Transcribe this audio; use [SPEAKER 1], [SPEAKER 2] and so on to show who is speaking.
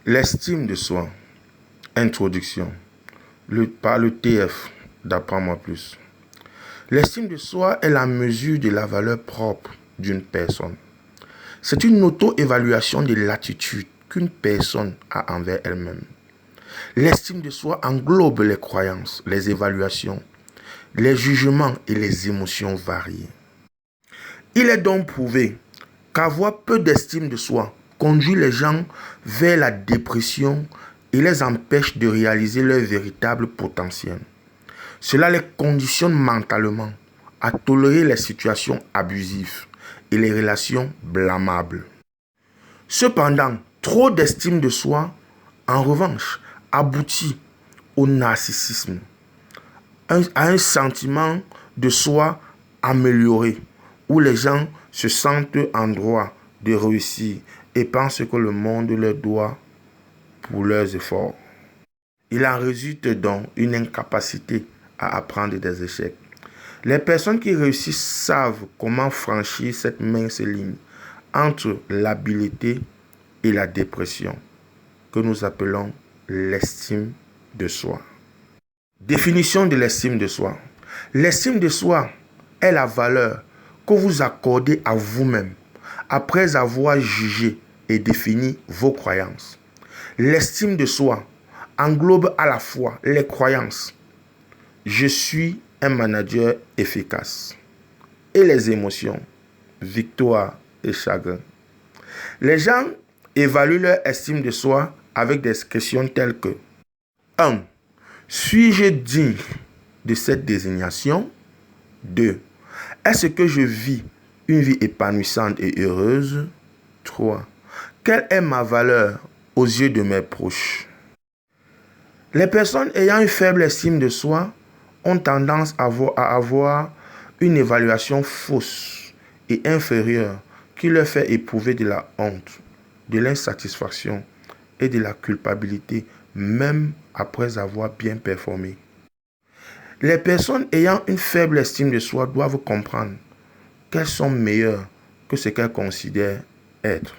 [SPEAKER 1] L'estime de soi. Introduction. Par le TF d'Apprends-moi plus. L'estime de soi est la mesure de la valeur propre d'une personne. C'est une auto-évaluation de l'attitude qu'une personne a envers elle-même. L'estime de soi englobe les croyances, les évaluations, les jugements et les émotions variées. Il est donc prouvé qu'avoir peu d'estime de soi conduit les gens vers la dépression et les empêche de réaliser leur véritable potentiel. Cela les conditionne mentalement à tolérer les situations abusives et les relations blâmables. Cependant, trop d'estime de soi, en revanche, aboutit au narcissisme, à un sentiment de soi amélioré, où les gens se sentent en droit de réussir et pensent que le monde leur doit pour leurs efforts. Il en résulte donc une incapacité à apprendre des échecs. Les personnes qui réussissent savent comment franchir cette mince ligne entre l'habileté et la dépression, que nous appelons l'estime de soi. Définition de l'estime de soi. L'estime de soi est la valeur que vous accordez à vous-même après avoir jugé et défini vos croyances. L'estime de soi englobe à la fois les croyances « je suis un manager efficace » et les émotions « victoire et chagrin ». Les gens évaluent leur estime de soi avec des questions telles que 1. Suis-je digne de cette désignation? 2. Est-ce que je vis une vie épanouissante et heureuse? 3. Quelle est ma valeur aux yeux de mes proches? Les personnes ayant une faible estime de soi ont tendance à avoir une évaluation fausse et inférieure qui leur fait éprouver de la honte, de l'insatisfaction et de la culpabilité, même après avoir bien performé. Les personnes ayant une faible estime de soi doivent comprendre qu'elles sont meilleures que ce qu'elles considèrent être.